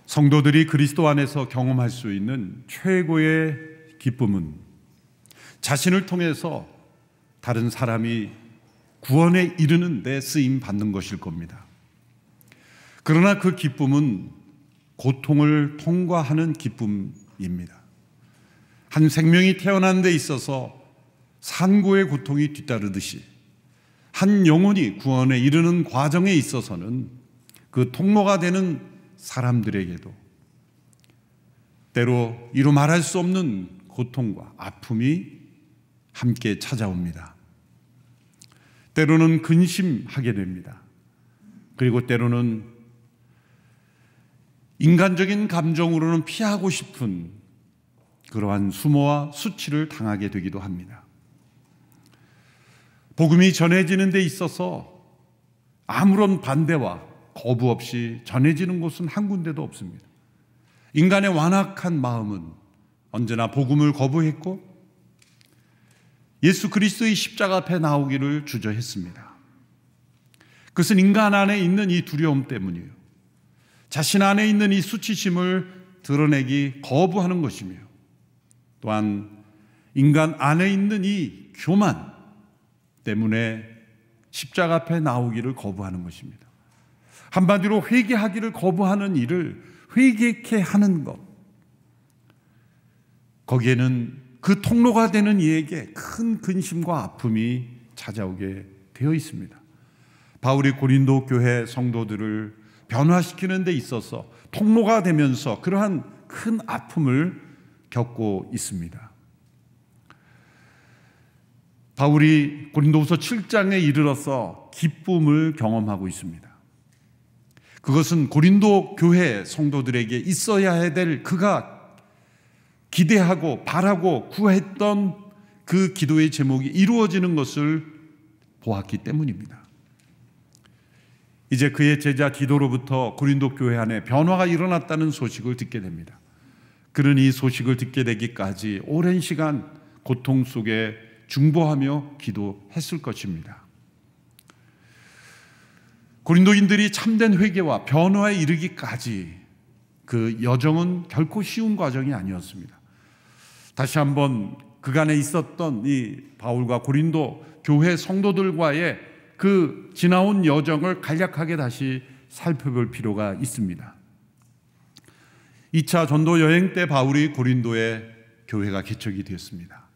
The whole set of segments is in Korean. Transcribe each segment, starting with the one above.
성도들이 그리스도 안에서 경험할 수 있는 최고의 기쁨은 자신을 통해서 다른 사람이 구원에 이르는 데 쓰임 받는 것일 겁니다. 그러나 그 기쁨은 고통을 통과하는 기쁨입니다. 한 생명이 태어난 데 있어서 산고의 고통이 뒤따르듯이 한 영혼이 구원에 이르는 과정에 있어서는 그 통로가 되는 사람들에게도 때로 이루 말할 수 없는 고통과 아픔이 함께 찾아옵니다. 때로는 근심하게 됩니다. 그리고 때로는 인간적인 감정으로는 피하고 싶은 그러한 수모와 수치를 당하게 되기도 합니다. 복음이 전해지는 데 있어서 아무런 반대와 거부 없이 전해지는 곳은 한 군데도 없습니다. 인간의 완악한 마음은 언제나 복음을 거부했고 예수 그리스도의 십자가 앞에 나오기를 주저했습니다. 그것은 인간 안에 있는 이 두려움 때문이에요. 자신 안에 있는 이 수치심을 드러내기 거부하는 것이며 또한 인간 안에 있는 이 교만 때문에 십자가 앞에 나오기를 거부하는 것입니다. 한마디로 회개하기를 거부하는 일을 회개케 하는 것, 거기에는 그 통로가 되는 이에게 큰 근심과 아픔이 찾아오게 되어 있습니다. 바울이 고린도 교회 성도들을 변화시키는 데 있어서 통로가 되면서 그러한 큰 아픔을 겪고 있습니다. 바울이 고린도후서 7장에 이르러서 기쁨을 경험하고 있습니다. 그것은 고린도 교회 성도들에게 있어야 될 그가 기대하고 바라고 구했던 그 기도의 제목이 이루어지는 것을 보았기 때문입니다. 이제 그의 제자 디도로부터 고린도 교회 안에 변화가 일어났다는 소식을 듣게 됩니다. 그는 이 소식을 듣게 되기까지 오랜 시간 고통 속에 중보하며 기도했을 것입니다. 고린도인들이 참된 회개와 변화에 이르기까지 그 여정은 결코 쉬운 과정이 아니었습니다. 다시 한번 그간에 있었던 이 바울과 고린도 교회 성도들과의 그 지나온 여정을 간략하게 다시 살펴볼 필요가 있습니다. 2차 전도 여행 때 바울이 고린도에 교회가 개척이 되었습니다.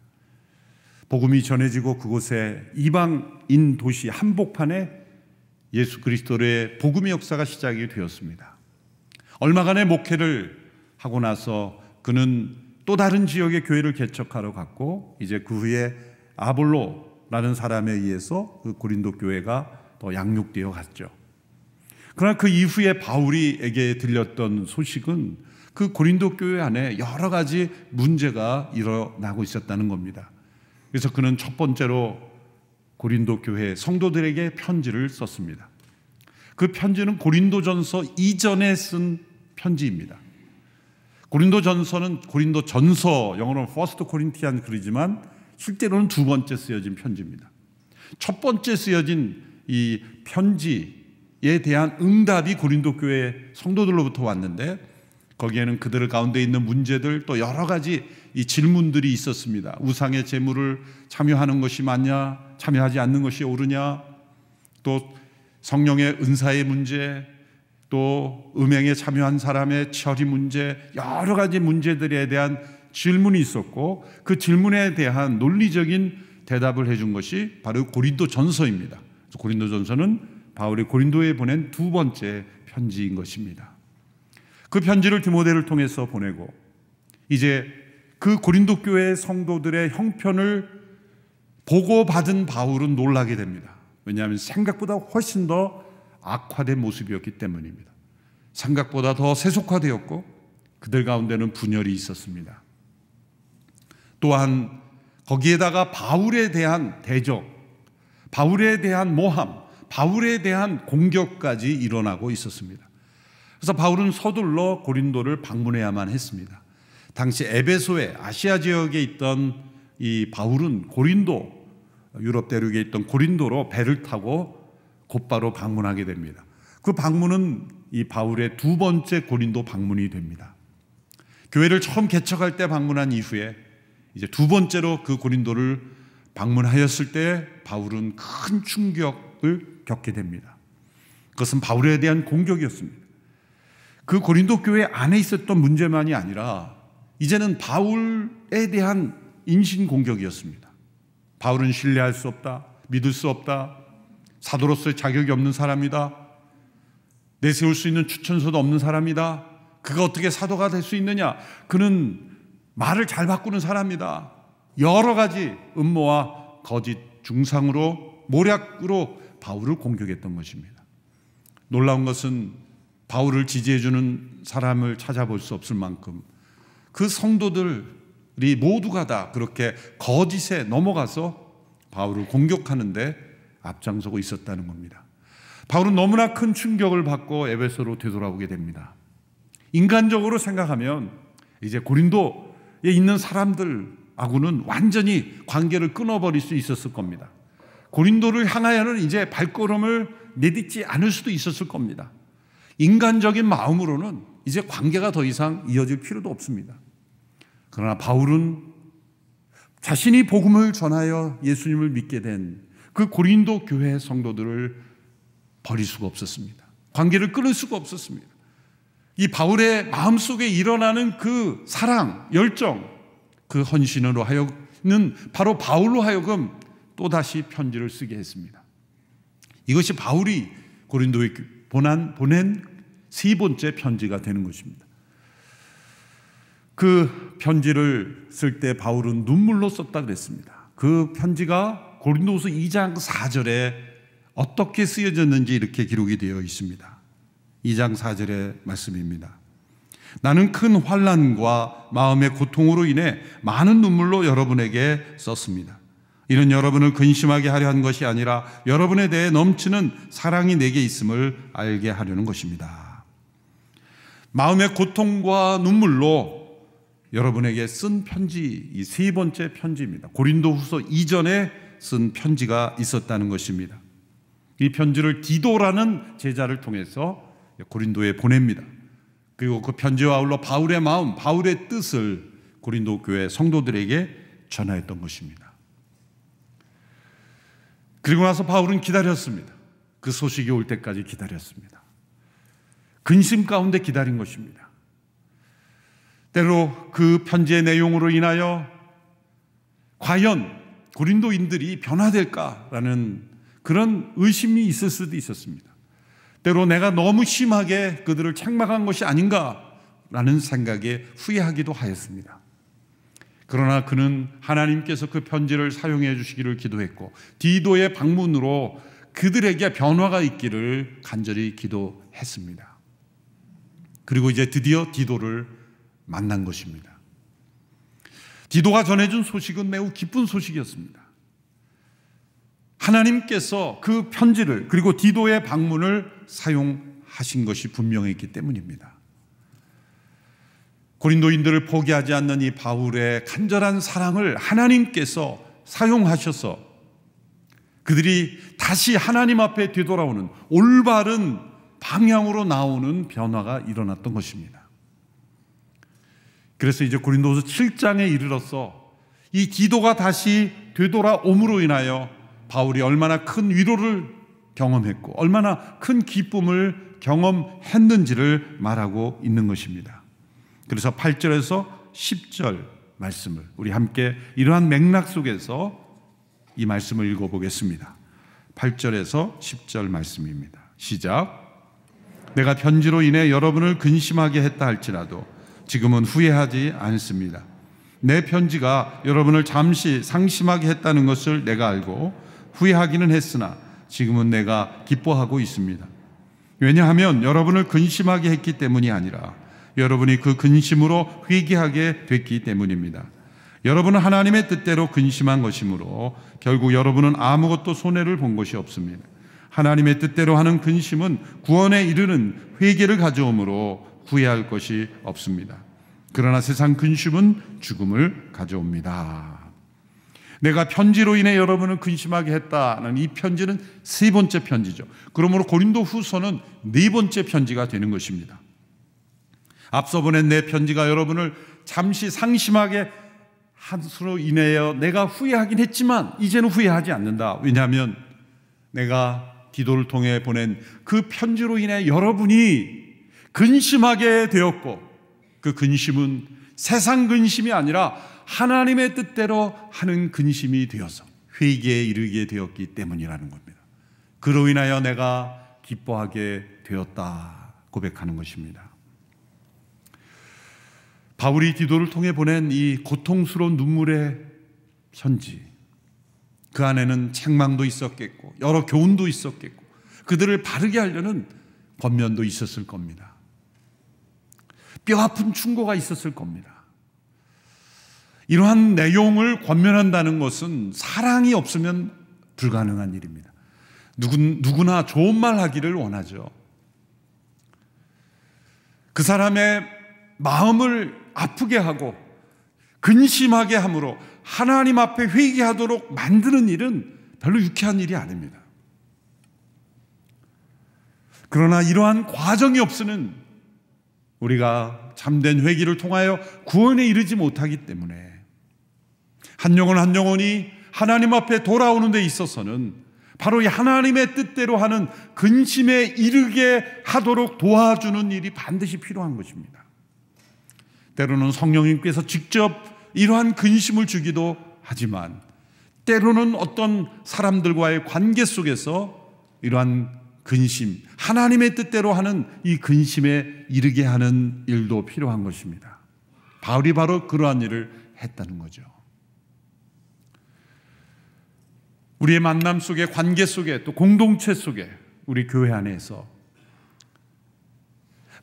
복음이 전해지고 그곳에 이방인 도시 한복판에 예수 그리스도의 복음의 역사가 시작이 되었습니다. 얼마간의 목회를 하고 나서 그는 또 다른 지역의 교회를 개척하러 갔고 이제 그 후에 아볼로라는 사람에 의해서 그 고린도 교회가 더 양육되어 갔죠. 그러나 그 이후에 바울이에게 들렸던 소식은 그 고린도 교회 안에 여러 가지 문제가 일어나고 있었다는 겁니다. 그래서 그는 첫 번째로 고린도 교회 성도들에게 편지를 썼습니다. 그 편지는 고린도전서 이전에 쓴 편지입니다. 고린도전서는 고린도전서, 영어로는 First Corinthians 그러지만 실제로는 두 번째 쓰여진 편지입니다. 첫 번째 쓰여진 이 편지에 대한 응답이 고린도 교회 성도들로부터 왔는데 거기에는 그들 가운데 있는 문제들 또 여러 가지 이 질문들이 있었습니다. 우상의 제물을 참여하는 것이 맞냐, 참여하지 않는 것이 옳으냐, 또 성령의 은사의 문제, 또 음행에 참여한 사람의 처리 문제, 여러 가지 문제들에 대한 질문이 있었고 그 질문에 대한 논리적인 대답을 해준 것이 바로 고린도전서입니다. 고린도전서는 바울이 고린도에 보낸 두 번째 편지인 것입니다. 그 편지를 디모데를 통해서 보내고 이제 그 고린도 교회 성도들의 형편을 보고받은 바울은 놀라게 됩니다. 왜냐하면 생각보다 훨씬 더 악화된 모습이었기 때문입니다. 생각보다 더 세속화되었고 그들 가운데는 분열이 있었습니다. 또한 거기에다가 바울에 대한 대적, 바울에 대한 모함, 바울에 대한 공격까지 일어나고 있었습니다. 그래서 바울은 서둘러 고린도를 방문해야만 했습니다. 당시 에베소의 아시아 지역에 있던 이 바울은 고린도, 유럽 대륙에 있던 고린도로 배를 타고 곧바로 방문하게 됩니다. 그 방문은 이 바울의 두 번째 고린도 방문이 됩니다. 교회를 처음 개척할 때 방문한 이후에 이제 두 번째로 그 고린도를 방문하였을 때 바울은 큰 충격을 겪게 됩니다. 그것은 바울에 대한 공격이었습니다. 그 고린도 교회 안에 있었던 문제만이 아니라 이제는 바울에 대한 인신공격이었습니다. 바울은 신뢰할 수 없다, 믿을 수 없다, 사도로서의 자격이 없는 사람이다, 내세울 수 있는 추천서도 없는 사람이다, 그가 어떻게 사도가 될 수 있느냐, 그는 말을 잘 바꾸는 사람이다. 여러 가지 음모와 거짓 중상으로 모략으로 바울을 공격했던 것입니다. 놀라운 것은 바울을 지지해주는 사람을 찾아볼 수 없을 만큼 그 성도들이 모두가 다 그렇게 거짓에 넘어가서 바울을 공격하는데 앞장서고 있었다는 겁니다. 바울은 너무나 큰 충격을 받고 에베소로 되돌아오게 됩니다. 인간적으로 생각하면 이제 고린도에 있는 사람들하고는 완전히 관계를 끊어버릴 수 있었을 겁니다. 고린도를 향하여는 이제 발걸음을 내딛지 않을 수도 있었을 겁니다. 인간적인 마음으로는 이제 관계가 더 이상 이어질 필요도 없습니다. 그러나 바울은 자신이 복음을 전하여 예수님을 믿게 된 그 고린도 교회 성도들을 버릴 수가 없었습니다. 관계를 끊을 수가 없었습니다. 이 바울의 마음속에 일어나는 그 사랑, 열정, 그 헌신으로 하여는 바로 바울로 하여금 또다시 편지를 쓰게 했습니다. 이것이 바울이 고린도에 보낸 세 번째 편지가 되는 것입니다. 그 편지를 쓸 때 바울은 눈물로 썼다 그랬습니다. 그 편지가 고린도후서 2장 4절에 어떻게 쓰여졌는지 이렇게 기록이 되어 있습니다. 2장 4절의 말씀입니다. 나는 큰 환난과 마음의 고통으로 인해 많은 눈물로 여러분에게 썼습니다. 이는 여러분을 근심하게 하려 한 것이 아니라 여러분에 대해 넘치는 사랑이 내게 있음을 알게 하려는 것입니다. 마음의 고통과 눈물로 여러분에게 쓴 편지, 이 세 번째 편지입니다. 고린도후서 이전에 쓴 편지가 있었다는 것입니다. 이 편지를 디도라는 제자를 통해서 고린도에 보냅니다. 그리고 그 편지와 아울러 바울의 마음, 바울의 뜻을 고린도 교회 성도들에게 전하였던 것입니다. 그리고 나서 바울은 기다렸습니다. 그 소식이 올 때까지 기다렸습니다. 근심 가운데 기다린 것입니다. 때로 그 편지의 내용으로 인하여 과연 고린도인들이 변화될까라는 그런 의심이 있을 수도 있었습니다. 때로 내가 너무 심하게 그들을 책망한 것이 아닌가라는 생각에 후회하기도 하였습니다. 그러나 그는 하나님께서 그 편지를 사용해 주시기를 기도했고 디도의 방문으로 그들에게 변화가 있기를 간절히 기도했습니다. 그리고 이제 드디어 디도를 만난 것입니다. 디도가 전해준 소식은 매우 기쁜 소식이었습니다. 하나님께서 그 편지를 그리고 디도의 방문을 사용하신 것이 분명했기 때문입니다. 고린도인들을 포기하지 않는 이 바울의 간절한 사랑을 하나님께서 사용하셔서 그들이 다시 하나님 앞에 되돌아오는 올바른 방향으로 나오는 변화가 일어났던 것입니다. 그래서 이제 고린도후서 7장에 이르러서 이 디도가 다시 되돌아옴으로 인하여 바울이 얼마나 큰 위로를 경험했고 얼마나 큰 기쁨을 경험했는지를 말하고 있는 것입니다. 그래서 8절에서 10절 말씀을 우리 함께 이러한 맥락 속에서 이 말씀을 읽어보겠습니다. 8절에서 10절 말씀입니다. 시작. 내가 편지로 인해 여러분을 근심하게 했다 할지라도 지금은 후회하지 않습니다. 내 편지가 여러분을 잠시 상심하게 했다는 것을 내가 알고 후회하기는 했으나 지금은 내가 기뻐하고 있습니다. 왜냐하면 여러분을 근심하게 했기 때문이 아니라 여러분이 그 근심으로 회개하게 됐기 때문입니다. 여러분은 하나님의 뜻대로 근심한 것이므로 결국 여러분은 아무것도 손해를 본 것이 없습니다. 하나님의 뜻대로 하는 근심은 구원에 이르는 회개를 가져오므로 후회할 것이 없습니다. 그러나 세상 근심은 죽음을 가져옵니다. 내가 편지로 인해 여러분을 근심하게 했다는 이 편지는 세 번째 편지죠. 그러므로 고린도 후서는 네 번째 편지가 되는 것입니다. 앞서 보낸 네 편지가 여러분을 잠시 상심하게 한수로 인하여 내가 후회하긴 했지만 이제는 후회하지 않는다. 왜냐하면 내가 기도를 통해 보낸 그 편지로 인해 여러분이 근심하게 되었고, 그 근심은 세상 근심이 아니라 하나님의 뜻대로 하는 근심이 되어서 회개에 이르게 되었기 때문이라는 겁니다. 그로 인하여 내가 기뻐하게 되었다 고백하는 것입니다. 바울이 디도를 통해 보낸 이 고통스러운 눈물의 편지, 그 안에는 책망도 있었겠고 여러 교훈도 있었겠고 그들을 바르게 하려는 권면도 있었을 겁니다. 뼈아픈 충고가 있었을 겁니다. 이러한 내용을 권면한다는 것은 사랑이 없으면 불가능한 일입니다. 누구나 좋은 말 하기를 원하죠. 그 사람의 마음을 아프게 하고 근심하게 함으로 하나님 앞에 회개하도록 만드는 일은 별로 유쾌한 일이 아닙니다. 그러나 이러한 과정이 없으면 우리가 참된 회개를 통하여 구원에 이르지 못하기 때문에 한 영혼 한 영혼이 하나님 앞에 돌아오는 데 있어서는 바로 이 하나님의 뜻대로 하는 근심에 이르게 하도록 도와주는 일이 반드시 필요한 것입니다. 때로는 성령님께서 직접 이러한 근심을 주기도 하지만 때로는 어떤 사람들과의 관계 속에서 이러한 근심, 하나님의 뜻대로 하는 이 근심에 이르게 하는 일도 필요한 것입니다. 바울이 바로 그러한 일을 했다는 거죠. 우리의 만남 속에, 관계 속에, 또 공동체 속에, 우리 교회 안에서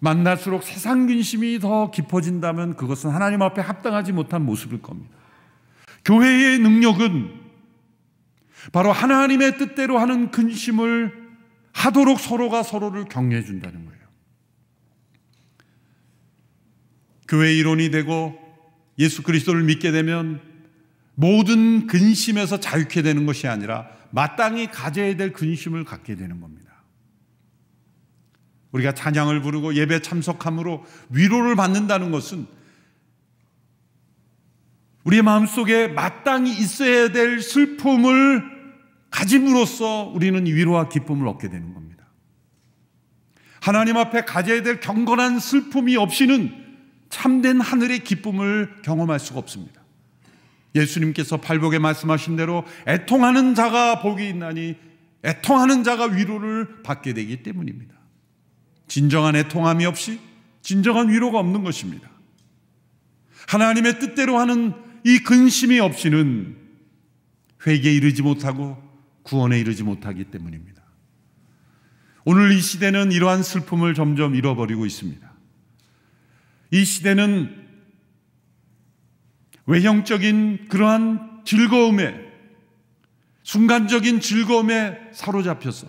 만날수록 세상 근심이 더 깊어진다면 그것은 하나님 앞에 합당하지 못한 모습일 겁니다. 교회의 능력은 바로 하나님의 뜻대로 하는 근심을 하도록 서로가 서로를 격려해 준다는 거예요. 교회의 일원이 되고 예수 그리스도를 믿게 되면 모든 근심에서 자유케 되는 것이 아니라 마땅히 가져야 될 근심을 갖게 되는 겁니다. 우리가 찬양을 부르고 예배 참석함으로 위로를 받는다는 것은 우리의 마음속에 마땅히 있어야 될 슬픔을 가짐으로써 우리는 위로와 기쁨을 얻게 되는 겁니다. 하나님 앞에 가져야 될 경건한 슬픔이 없이는 참된 하늘의 기쁨을 경험할 수가 없습니다. 예수님께서 팔복에 말씀하신 대로 애통하는 자가 복이 있나니 애통하는 자가 위로를 받게 되기 때문입니다. 진정한 애통함이 없이 진정한 위로가 없는 것입니다. 하나님의 뜻대로 하는 이 근심이 없이는 회개에 이르지 못하고 구원에 이르지 못하기 때문입니다. 오늘 이 시대는 이러한 슬픔을 점점 잃어버리고 있습니다. 이 시대는 외형적인 그러한 즐거움에, 순간적인 즐거움에 사로잡혀서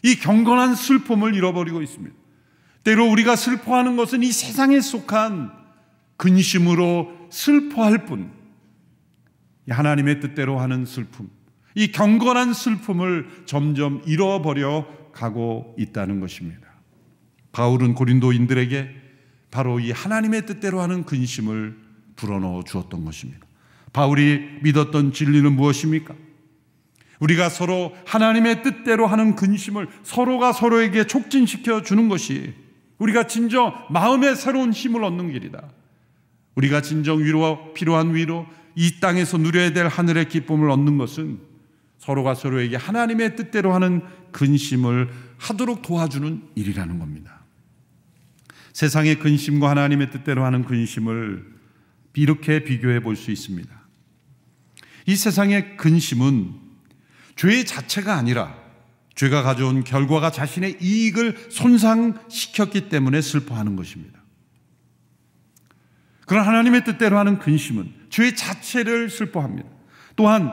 이 경건한 슬픔을 잃어버리고 있습니다. 때로 우리가 슬퍼하는 것은 이 세상에 속한 근심으로 슬퍼할 뿐, 하나님의 뜻대로 하는 슬픔, 이 경건한 슬픔을 점점 잃어버려 가고 있다는 것입니다. 바울은 고린도인들에게 바로 이 하나님의 뜻대로 하는 근심을 불어넣어 주었던 것입니다. 바울이 믿었던 진리는 무엇입니까? 우리가 서로 하나님의 뜻대로 하는 근심을 서로가 서로에게 촉진시켜 주는 것이 우리가 진정 마음의 새로운 힘을 얻는 길이다. 우리가 진정 위로, 필요한 위로, 이 땅에서 누려야 될 하늘의 기쁨을 얻는 것은 서로가 서로에게 하나님의 뜻대로 하는 근심을 하도록 도와주는 일이라는 겁니다. 세상의 근심과 하나님의 뜻대로 하는 근심을 이렇게 비교해 볼 수 있습니다. 이 세상의 근심은 죄 자체가 아니라 죄가 가져온 결과가 자신의 이익을 손상시켰기 때문에 슬퍼하는 것입니다. 그러나 하나님의 뜻대로 하는 근심은 죄 자체를 슬퍼합니다. 또한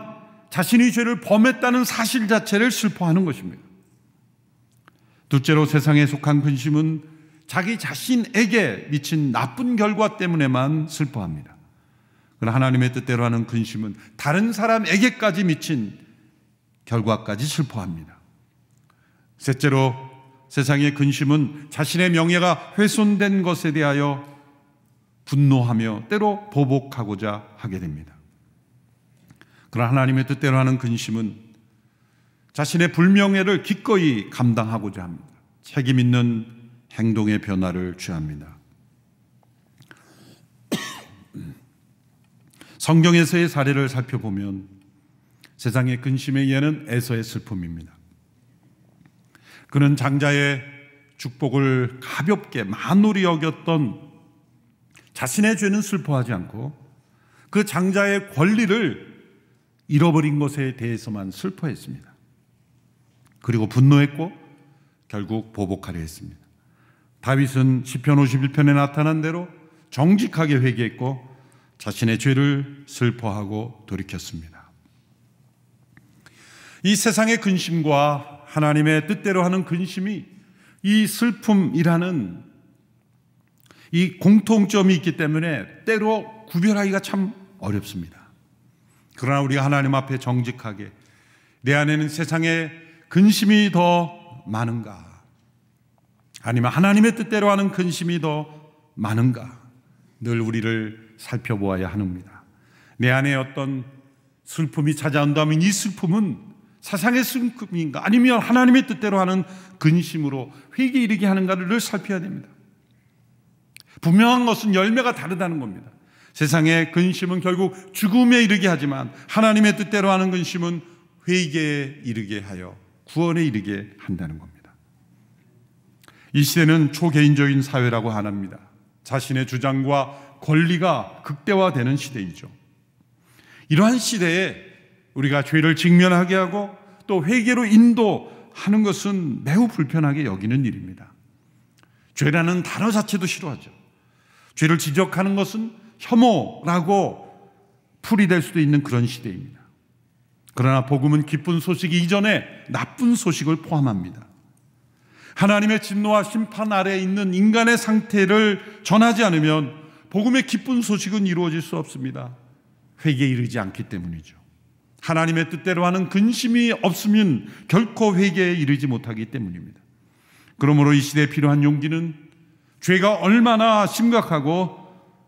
자신이 죄를 범했다는 사실 자체를 슬퍼하는 것입니다. 둘째로 세상에 속한 근심은 자기 자신에게 미친 나쁜 결과 때문에만 슬퍼합니다. 그러나 하나님의 뜻대로 하는 근심은 다른 사람에게까지 미친 결과까지 슬퍼합니다. 셋째로, 세상의 근심은 자신의 명예가 훼손된 것에 대하여 분노하며 때로 보복하고자 하게 됩니다. 그러나 하나님의 뜻대로 하는 근심은 자신의 불명예를 기꺼이 감당하고자 합니다. 책임 있는 행동의 변화를 취합니다. 성경에서의 사례를 살펴보면 세상의 근심의 예는 에서의 슬픔입니다. 그는 장자의 축복을 가볍게 만홀히 여겼던 자신의 죄는 슬퍼하지 않고 그 장자의 권리를 잃어버린 것에 대해서만 슬퍼했습니다. 그리고 분노했고 결국 보복하려 했습니다. 다윗은 시편 51편에 나타난 대로 정직하게 회개했고 자신의 죄를 슬퍼하고 돌이켰습니다. 이 세상의 근심과 하나님의 뜻대로 하는 근심이 이 슬픔이라는 이 공통점이 있기 때문에 때로 구별하기가 참 어렵습니다. 그러나 우리가 하나님 앞에 정직하게 내 안에는 세상의 근심이 더 많은가, 아니면 하나님의 뜻대로 하는 근심이 더 많은가, 늘 우리를 살펴보아야 합니다. 내 안에 어떤 슬픔이 찾아온다면 이 슬픔은 세상의 슬픔인가, 아니면 하나님의 뜻대로 하는 근심으로 회개에 이르게 하는가를 늘 살펴야 됩니다. 분명한 것은 열매가 다르다는 겁니다. 세상의 근심은 결국 죽음에 이르게 하지만 하나님의 뜻대로 하는 근심은 회개에 이르게 하여 구원에 이르게 한다는 겁니다. 이 시대는 초개인적인 사회라고 하랍니다. 자신의 주장과 권리가 극대화되는 시대이죠. 이러한 시대에 우리가 죄를 직면하게 하고 또 회개로 인도하는 것은 매우 불편하게 여기는 일입니다. 죄라는 단어 자체도 싫어하죠. 죄를 지적하는 것은 혐오라고 풀이될 수도 있는 그런 시대입니다. 그러나 복음은 기쁜 소식 이전에 나쁜 소식을 포함합니다. 하나님의 진노와 심판 아래에 있는 인간의 상태를 전하지 않으면 복음의 기쁜 소식은 이루어질 수 없습니다. 회개에 이르지 않기 때문이죠. 하나님의 뜻대로 하는 근심이 없으면 결코 회개에 이르지 못하기 때문입니다. 그러므로 이 시대에 필요한 용기는 죄가 얼마나 심각하고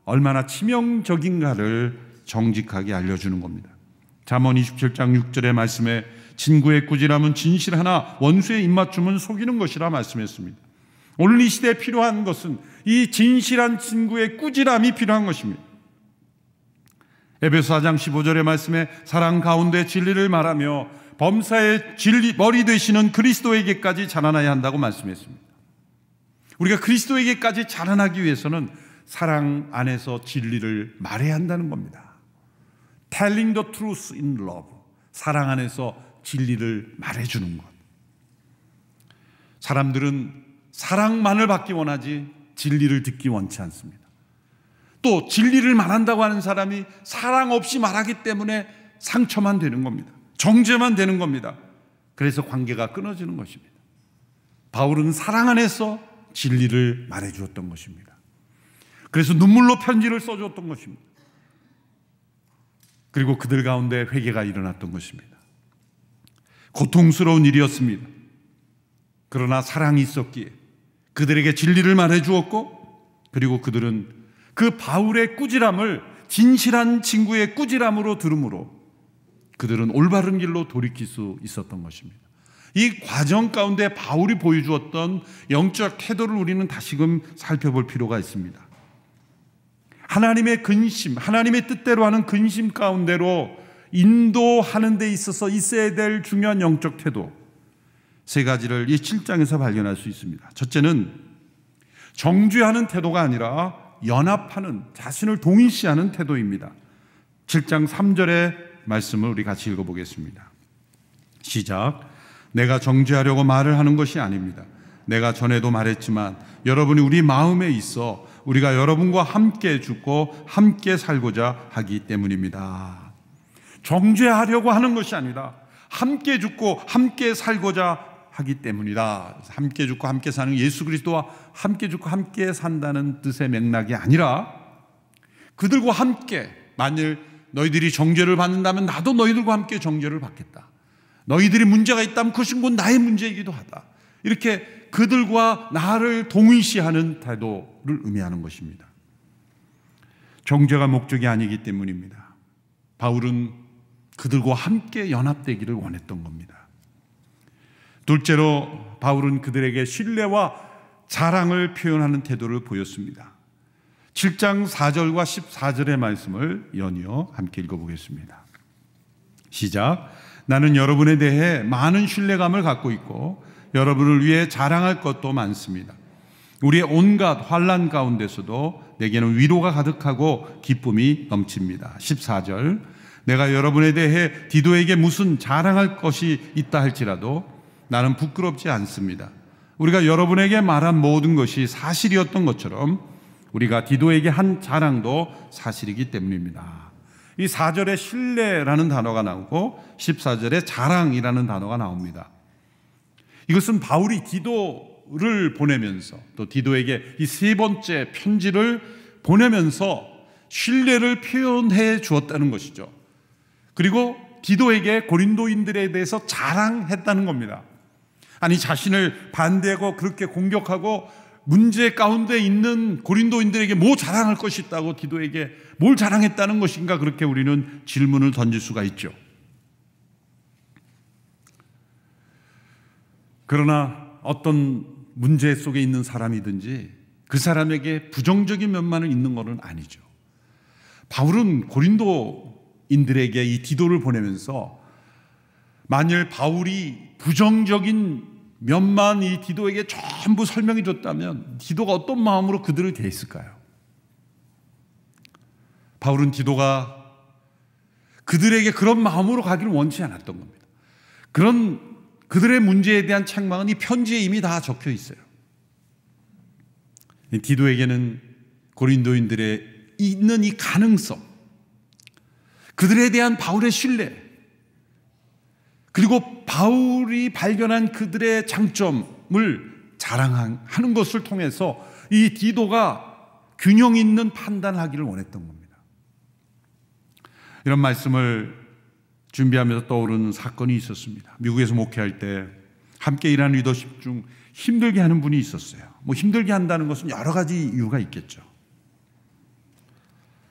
얼마나 치명적인가를 정직하게 알려주는 겁니다. 잠언 27장 6절의 말씀에 진구의 꾸지람은 진실하나 원수의 입맞춤은 속이는 것이라 말씀했습니다. 오늘 이 시대에 필요한 것은 이 진실한 진구의 꾸지람이 필요한 것입니다. 에베소 4장 15절의 말씀에 사랑 가운데 진리를 말하며 범사의 머리 되시는 그리스도에게까지 자라나야 한다고 말씀했습니다. 우리가 그리스도에게까지 자라나기 위해서는 사랑 안에서 진리를 말해야 한다는 겁니다. Telling the truth in love. 사랑 안에서 진리를 말해주는 것. 사람들은 사랑만을 받기 원하지 진리를 듣기 원치 않습니다. 또 진리를 말한다고 하는 사람이 사랑 없이 말하기 때문에 상처만 되는 겁니다. 정죄만 되는 겁니다. 그래서 관계가 끊어지는 것입니다. 바울은 사랑 안에서 진리를 말해주었던 것입니다. 그래서 눈물로 편지를 써주었던 것입니다. 그리고 그들 가운데 회개가 일어났던 것입니다. 고통스러운 일이었습니다. 그러나 사랑이 있었기에 그들에게 진리를 말해주었고, 그리고 그들은 그 바울의 꾸지람을 진실한 친구의 꾸지람으로 들음으로 그들은 올바른 길로 돌이킬 수 있었던 것입니다. 이 과정 가운데 바울이 보여주었던 영적 태도를 우리는 다시금 살펴볼 필요가 있습니다. 하나님의 근심, 하나님의 뜻대로 하는 근심 가운데로 인도하는 데 있어서 있어야 될 중요한 영적 태도 세 가지를 이 7장에서 발견할 수 있습니다. 첫째는 정죄하는 태도가 아니라 연합하는, 자신을 동일시하는 태도입니다. 7장 3절의 말씀을 우리 같이 읽어보겠습니다. 시작. 내가 정죄하려고 말을 하는 것이 아닙니다. 내가 전에도 말했지만 여러분이 우리 마음에 있어 우리가 여러분과 함께 죽고 함께 살고자 하기 때문입니다. 정죄하려고 하는 것이 아니라 함께 죽고 함께 살고자 하기 때문이다. 함께 죽고 함께 사는 예수 그리스도와 함께 죽고 함께 산다는 뜻의 맥락이 아니라 그들과 함께 만일 너희들이 정죄를 받는다면 나도 너희들과 함께 정죄를 받겠다. 너희들이 문제가 있다면 그것은 곧 나의 문제이기도 하다. 이렇게 그들과 나를 동일시하는 태도를 의미하는 것입니다. 정죄가 목적이 아니기 때문입니다. 바울은 그들과 함께 연합되기를 원했던 겁니다. 둘째로 바울은 그들에게 신뢰와 자랑을 표현하는 태도를 보였습니다. 7장 4절과 14절의 말씀을 연이어 함께 읽어보겠습니다. 시작. 나는 여러분에 대해 많은 신뢰감을 갖고 있고 여러분을 위해 자랑할 것도 많습니다. 우리의 온갖 환난 가운데서도 내게는 위로가 가득하고 기쁨이 넘칩니다. 14절. 내가 여러분에 대해 디도에게 무슨 자랑할 것이 있다 할지라도 나는 부끄럽지 않습니다. 우리가 여러분에게 말한 모든 것이 사실이었던 것처럼 우리가 디도에게 한 자랑도 사실이기 때문입니다. 이 4절에 신뢰라는 단어가 나오고 14절에 자랑이라는 단어가 나옵니다. 이것은 바울이 디도를 보내면서 또 디도에게 이 세 번째 편지를 보내면서 신뢰를 표현해 주었다는 것이죠. 그리고 디도에게 고린도인들에 대해서 자랑했다는 겁니다. 아니, 자신을 반대하고 그렇게 공격하고 문제 가운데 있는 고린도인들에게 뭐 자랑할 것이 있다고 디도에게 뭘 자랑했다는 것인가, 그렇게 우리는 질문을 던질 수가 있죠. 그러나 어떤 문제 속에 있는 사람이든지 그 사람에게 부정적인 면만은 있는 것은 아니죠. 바울은 고린도인들에게 이 디도를 보내면서 만일 바울이 부정적인 면만 이 디도에게 전부 설명해 줬다면 디도가 어떤 마음으로 그들을 대했을까요? 바울은 디도가 그들에게 그런 마음으로 가기를 원치 않았던 겁니다. 그런 그들의 문제에 대한 책망은 이 편지에 이미 다 적혀 있어요. 디도에게는 고린도인들의 있는 이 가능성, 그들에 대한 바울의 신뢰, 그리고 바울이 발견한 그들의 장점을 자랑하는 것을 통해서 이 디도가 균형 있는 판단을 하기를 원했던 겁니다. 이런 말씀을 준비하면서 떠오르는 사건이 있었습니다. 미국에서 목회할 때 함께 일하는 리더십 중 힘들게 하는 분이 있었어요. 뭐 힘들게 한다는 것은 여러 가지 이유가 있겠죠.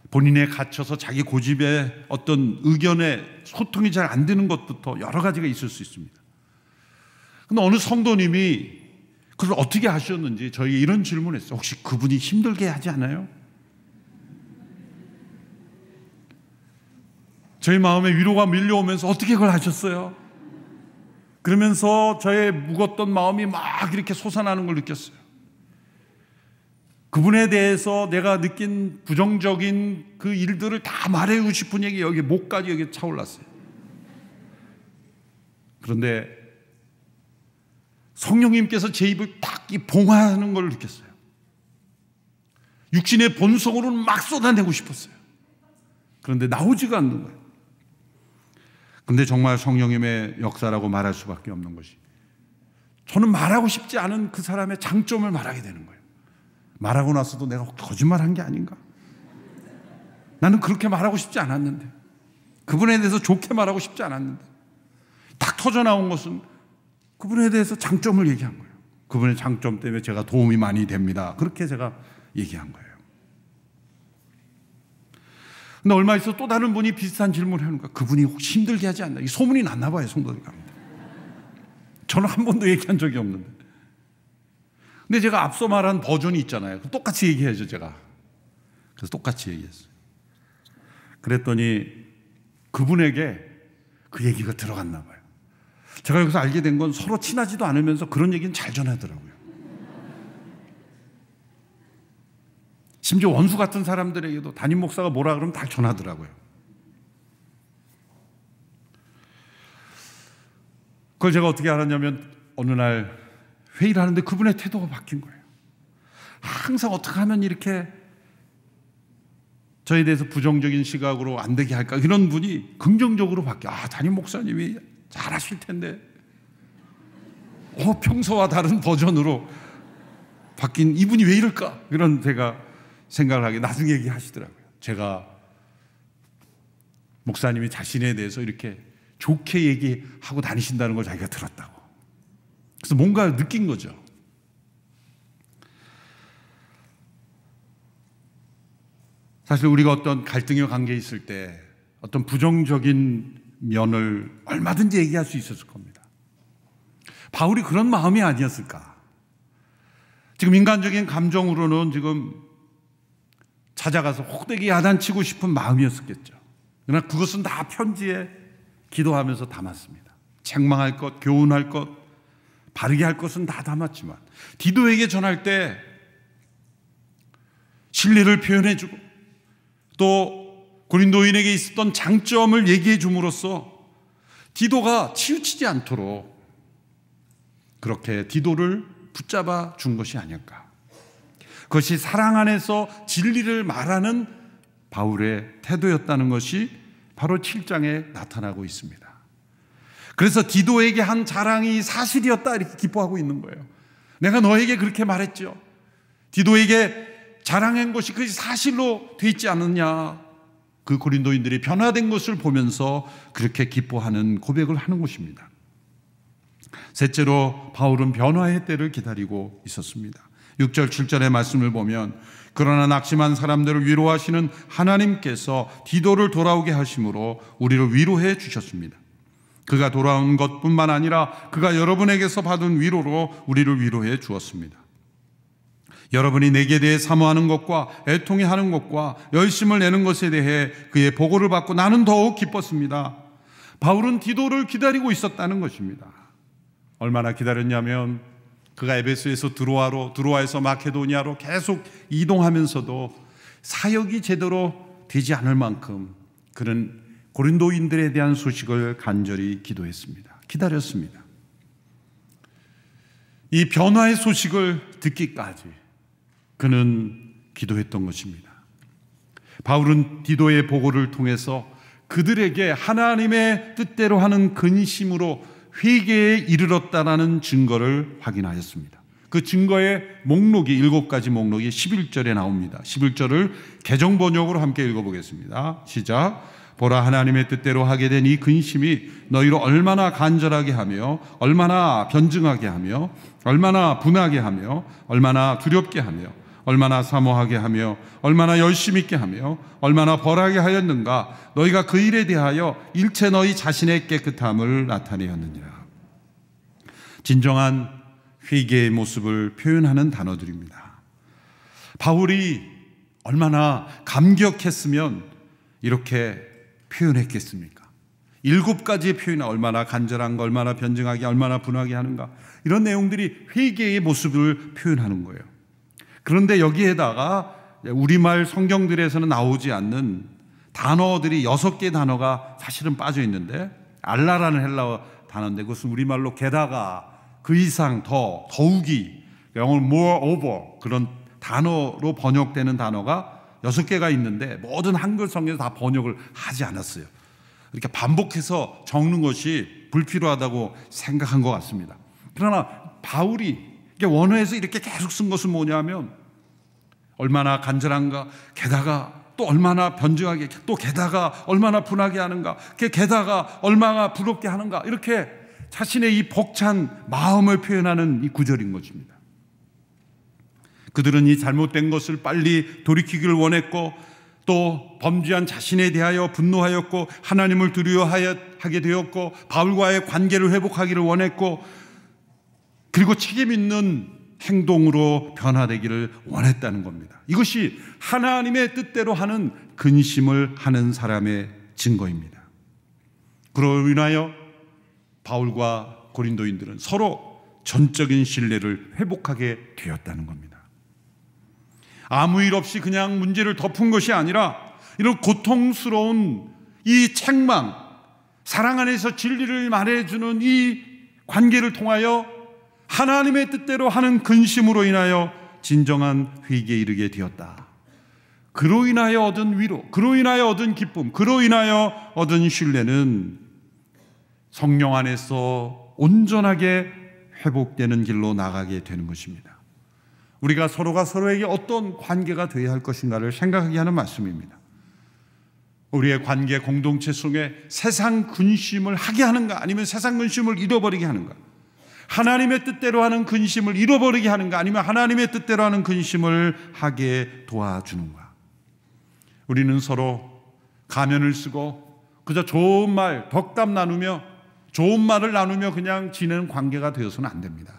본인에 갇혀서 자기 고집에 어떤 의견에 소통이 잘 안 되는 것부터 여러 가지가 있을 수 있습니다. 그런데 어느 성도님이 그걸 어떻게 하셨는지 저희에게 이런 질문을 했어요. 혹시 그분이 힘들게 하지 않아요? 저희 마음에 위로가 밀려오면서 어떻게 그걸 하셨어요? 그러면서 저의 묵었던 마음이 막 이렇게 솟아나는 걸 느꼈어요. 그분에 대해서 내가 느낀 부정적인 그 일들을 다 말해주고 싶은 얘기 여기 목까지 여기 차올랐어요. 그런데 성령님께서 제 입을 딱 봉하는 걸 느꼈어요. 육신의 본성으로는 막 쏟아내고 싶었어요. 그런데 나오지가 않는 거예요. 근데 정말 성령님의 역사라고 말할 수밖에 없는 것이, 저는 말하고 싶지 않은 그 사람의 장점을 말하게 되는 거예요. 말하고 나서도 내가 거짓말한 게 아닌가? 나는 그렇게 말하고 싶지 않았는데, 그분에 대해서 좋게 말하고 싶지 않았는데, 딱 터져나온 것은 그분에 대해서 장점을 얘기한 거예요. 그분의 장점 때문에 제가 도움이 많이 됩니다. 그렇게 제가 얘기한 거예요. 근데 얼마 있어 또 다른 분이 비슷한 질문을 하는 거예요. 그분이 혹시 힘들게 하지 않나? 이 소문이 났나 봐요, 성도들 가운데. 저는 한 번도 얘기한 적이 없는데. 근데 제가 앞서 말한 버전이 있잖아요. 똑같이 얘기해야죠, 제가. 그래서 똑같이 얘기했어요. 그랬더니 그분에게 그 얘기가 들어갔나 봐요. 제가 여기서 알게 된 건 서로 친하지도 않으면서 그런 얘기는 잘 전하더라고요. 심지어 원수 같은 사람들에게도 담임 목사가 뭐라 그러면 다 전하더라고요. 그걸 제가 어떻게 알았냐면 어느 날 회의를 하는데 그분의 태도가 바뀐 거예요. 항상 어떻게 하면 이렇게 저에 대해서 부정적인 시각으로 안 되게 할까, 이런 분이 긍정적으로 바뀌어. 담임 목사님이 잘하실 텐데 평소와 다른 버전으로 바뀐 이분이 왜 이럴까, 이런 제가 생각을 하게 나중에 얘기하시더라고요. 제가 목사님이 자신에 대해서 이렇게 좋게 얘기하고 다니신다는 걸 자기가 들었다고. 그래서 뭔가 느낀 거죠. 사실 우리가 어떤 갈등의 관계에 있을 때 어떤 부정적인 면을 얼마든지 얘기할 수 있었을 겁니다. 바울이 그런 마음이 아니었을까? 지금 인간적인 감정으로는 지금 찾아가서 혹되게 야단치고 싶은 마음이었겠죠. 그러나 그것은 다 편지에 기도하면서 담았습니다. 책망할 것, 교훈할 것, 바르게 할 것은 다 담았지만 디도에게 전할 때 진리를 표현해주고 또 고린도인에게 있었던 장점을 얘기해 줌으로써 디도가 치우치지 않도록 그렇게 디도를 붙잡아 준 것이 아닐까. 그것이 사랑 안에서 진리를 말하는 바울의 태도였다는 것이 바로 7장에 나타나고 있습니다. 그래서 디도에게 한 자랑이 사실이었다 이렇게 기뻐하고 있는 거예요. 내가 너에게 그렇게 말했죠. 디도에게 자랑한 것이 그것이 사실로 돼 있지 않느냐. 그 고린도인들이 변화된 것을 보면서 그렇게 기뻐하는 고백을 하는 것입니다. 셋째로 바울은 변화의 때를 기다리고 있었습니다. 6절 7절의 말씀을 보면 그러나 낙심한 사람들을 위로하시는 하나님께서 디도를 돌아오게 하심으로 우리를 위로해 주셨습니다. 그가 돌아온 것뿐만 아니라 그가 여러분에게서 받은 위로로 우리를 위로해 주었습니다. 여러분이 내게 대해 사모하는 것과 애통해하는 것과 열심을 내는 것에 대해 그의 보고를 받고 나는 더욱 기뻤습니다. 바울은 디도를 기다리고 있었다는 것입니다. 얼마나 기다렸냐면 그가 에베소에서 드로아에서 마케도니아로 계속 이동하면서도 사역이 제대로 되지 않을 만큼 그는 고린도인들에 대한 소식을 간절히 기도했습니다. 기다렸습니다. 이 변화의 소식을 듣기까지 그는 기도했던 것입니다. 바울은 디도의 보고를 통해서 그들에게 하나님의 뜻대로 하는 근심으로 회개에 이르렀다라는 증거를 확인하였습니다. 그 증거의 목록이 7가지 목록이 11절에 나옵니다. 11절을 개정 번역으로 함께 읽어보겠습니다. 시작. 보라, 하나님의 뜻대로 하게 된 이 근심이 너희로 얼마나 간절하게 하며 얼마나 변증하게 하며 얼마나 분하게 하며 얼마나 두렵게 하며 얼마나 사모하게 하며 얼마나 열심 있게 하며 얼마나 벌하게 하였는가. 너희가 그 일에 대하여 일체 너희 자신의 깨끗함을 나타내었느니라. 진정한 회개의 모습을 표현하는 단어들입니다. 바울이 얼마나 감격했으면 이렇게 표현했겠습니까? 7가지의 표현이 얼마나 간절한가, 얼마나 변증하게, 얼마나 분하게 하는가, 이런 내용들이 회개의 모습을 표현하는 거예요. 그런데 여기에다가 우리말 성경들에서는 나오지 않는 단어들이 6개의 단어가 사실은 빠져 있는데, 알라라는 헬라어 단어인데 그것은 우리말로 게다가, 그 이상, 더욱이, 영어로 more over, 그런 단어로 번역되는 단어가 6개가 있는데 모든 한글 성경에서 다 번역을 하지 않았어요. 이렇게 반복해서 적는 것이 불필요하다고 생각한 것 같습니다. 그러나 바울이 원어에서 이렇게 계속 쓴 것은 뭐냐면 얼마나 간절한가, 게다가 또 얼마나 변증하게, 또 게다가 얼마나 분하게 하는가, 게다가 얼마나 부럽게 하는가, 이렇게 자신의 이 벅찬 마음을 표현하는 이 구절인 것입니다. 그들은 이 잘못된 것을 빨리 돌이키기를 원했고 또 범죄한 자신에 대하여 분노하였고 하나님을 두려워하게 되었고 바울과의 관계를 회복하기를 원했고 그리고 책임 있는 행동으로 변화되기를 원했다는 겁니다. 이것이 하나님의 뜻대로 하는 근심을 하는 사람의 증거입니다. 그로 인하여 바울과 고린도인들은 서로 전적인 신뢰를 회복하게 되었다는 겁니다. 아무 일 없이 그냥 문제를 덮은 것이 아니라 이런 고통스러운 이 책망, 사랑 안에서 진리를 말해주는 이 관계를 통하여 하나님의 뜻대로 하는 근심으로 인하여 진정한 회개에 이르게 되었다. 그로 인하여 얻은 위로, 그로 인하여 얻은 기쁨, 그로 인하여 얻은 신뢰는 성령 안에서 온전하게 회복되는 길로 나가게 되는 것입니다. 우리가 서로가 서로에게 어떤 관계가 되어야 할 것인가를 생각하게 하는 말씀입니다. 우리의 관계 공동체 속에 세상 근심을 하게 하는가, 아니면 세상 근심을 잃어버리게 하는가? 하나님의 뜻대로 하는 근심을 잃어버리게 하는가, 아니면 하나님의 뜻대로 하는 근심을 하게 도와주는가? 우리는 서로 가면을 쓰고 그저 좋은 말, 덕담 나누며 좋은 말을 나누며 그냥 지내는 관계가 되어서는 안 됩니다.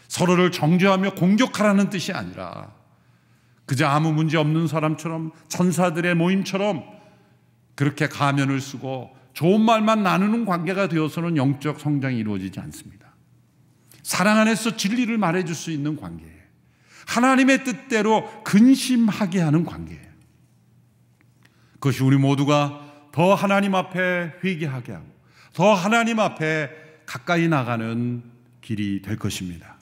서로를 정죄하며 공격하라는 뜻이 아니라 그저 아무 문제 없는 사람처럼, 천사들의 모임처럼 그렇게 가면을 쓰고 좋은 말만 나누는 관계가 되어서는 영적 성장이 이루어지지 않습니다. 사랑 안에서 진리를 말해줄 수 있는 관계예요. 하나님의 뜻대로 근심하게 하는 관계예요. 그것이 우리 모두가 더 하나님 앞에 회개하게 하고 더 하나님 앞에 가까이 나가는 길이 될 것입니다.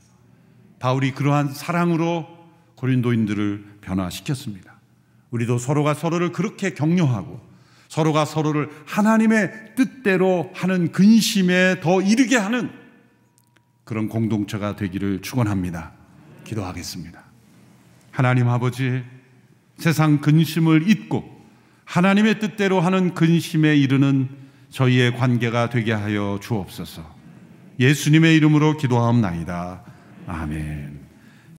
바울이 그러한 사랑으로 고린도인들을 변화시켰습니다. 우리도 서로가 서로를 그렇게 격려하고 서로가 서로를 하나님의 뜻대로 하는 근심에 더 이르게 하는 그런 공동체가 되기를 축원합니다. 기도하겠습니다. 하나님 아버지, 세상 근심을 잊고 하나님의 뜻대로 하는 근심에 이르는 저희의 관계가 되게 하여 주옵소서. 예수님의 이름으로 기도하옵나이다. 아멘.